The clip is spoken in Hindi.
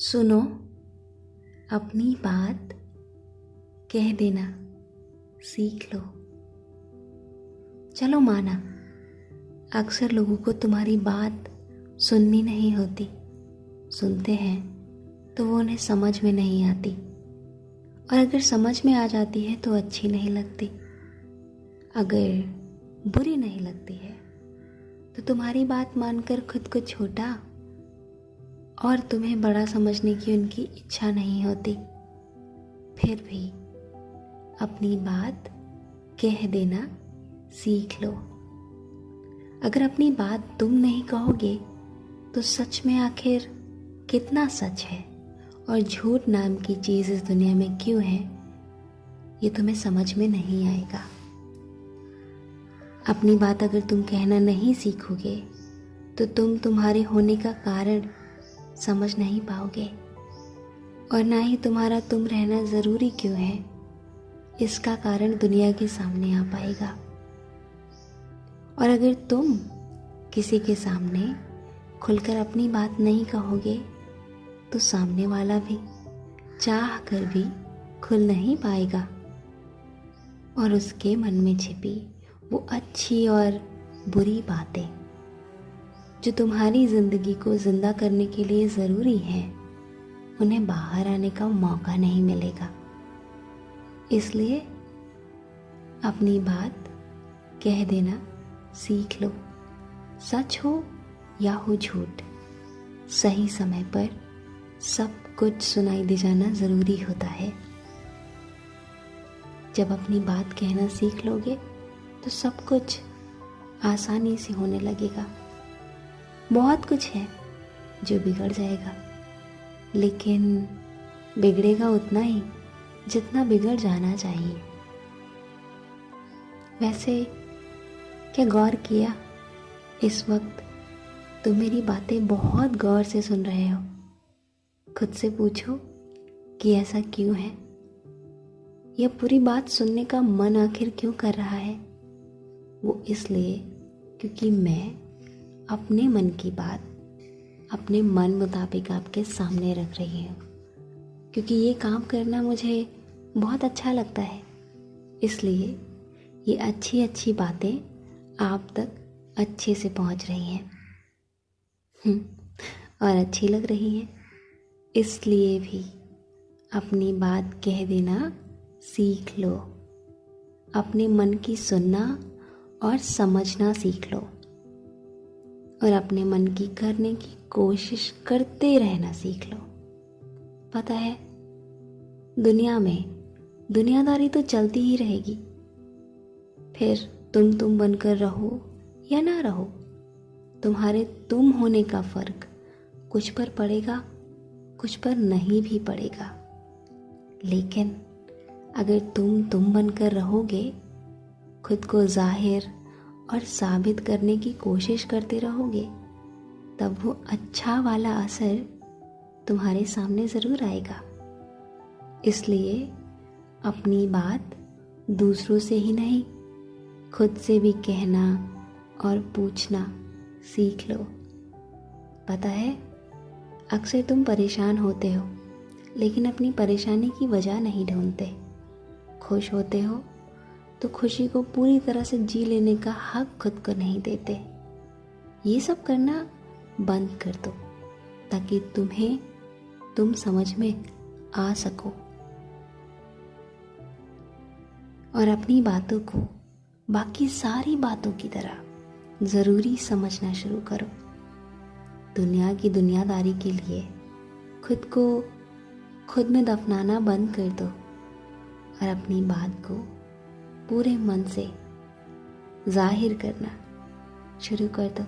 सुनो, अपनी बात कह देना सीख लो। चलो माना, अक्सर लोगों को तुम्हारी बात सुननी नहीं होती, सुनते हैं तो वो उन्हें समझ में नहीं आती, और अगर समझ में आ जाती है तो अच्छी नहीं लगती। अगर बुरी नहीं लगती है तो तुम्हारी बात मानकर खुद को छोटा और तुम्हें बड़ा समझने की उनकी इच्छा नहीं होती। फिर भी अपनी बात कह देना सीख लो। अगर अपनी बात तुम नहीं कहोगे तो सच में आखिर कितना सच है और झूठ नाम की चीज़ इस दुनिया में क्यों है, ये तुम्हें समझ में नहीं आएगा। अपनी बात अगर तुम कहना नहीं सीखोगे तो तुम तुम्हारे होने का कारण समझ नहीं पाओगे, और ना ही तुम्हारा तुम रहना ज़रूरी क्यों है इसका कारण दुनिया के सामने आ पाएगा। और अगर तुम किसी के सामने खुलकर अपनी बात नहीं कहोगे तो सामने वाला भी चाह कर भी खुल नहीं पाएगा, और उसके मन में छिपी वो अच्छी और बुरी बातें जो तुम्हारी ज़िंदगी को ज़िंदा करने के लिए ज़रूरी है, उन्हें बाहर आने का मौका नहीं मिलेगा। इसलिए अपनी बात कह देना सीख लो। सच हो या हो झूठ, सही समय पर सब कुछ सुनाई दे जाना ज़रूरी होता है। जब अपनी बात कहना सीख लोगे तो सब कुछ आसानी से होने लगेगा। बहुत कुछ है जो बिगड़ जाएगा, लेकिन बिगड़ेगा उतना ही जितना बिगड़ जाना चाहिए। वैसे क्या गौर किया, इस वक्त तुम मेरी बातें बहुत गौर से सुन रहे हो? खुद से पूछो कि ऐसा क्यों है? यह पूरी बात सुनने का मन आखिर क्यों कर रहा है? वो इसलिए क्योंकि मैं अपने मन की बात अपने मन मुताबिक आपके सामने रख रही हूँ, क्योंकि ये काम करना मुझे बहुत अच्छा लगता है। इसलिए ये अच्छी अच्छी बातें आप तक अच्छे से पहुँच रही हैं और अच्छी लग रही हैं। इसलिए भी अपनी बात कह देना सीख लो। अपने मन की सुनना और समझना सीख लो, और अपने मन की करने की कोशिश करते रहना सीख लो। पता है, दुनिया में दुनियादारी तो चलती ही रहेगी, फिर तुम बनकर रहो या ना रहो, तुम्हारे तुम होने का फर्क कुछ पर पड़ेगा, कुछ पर नहीं भी पड़ेगा। लेकिन अगर तुम बनकर रहोगे, खुद को जाहिर और साबित करने की कोशिश करते रहोगे, तब वो अच्छा वाला असर तुम्हारे सामने ज़रूर आएगा। इसलिए अपनी बात दूसरों से ही नहीं, खुद से भी कहना और पूछना सीख लो। पता है, अक्सर तुम परेशान होते हो, लेकिन अपनी परेशानी की वजह नहीं ढूंढते। खुश होते हो तो खुशी को पूरी तरह से जी लेने का हक खुद को नहीं देते। ये सब करना बंद कर दो, ताकि तुम समझ में आ सको, और अपनी बातों को बाकी सारी बातों की तरह ज़रूरी समझना शुरू करो। दुनिया की दुनियादारी के लिए खुद को खुद में दफनाना बंद कर दो, और अपनी बात को पूरे मन से जाहिर करना शुरू कर दो।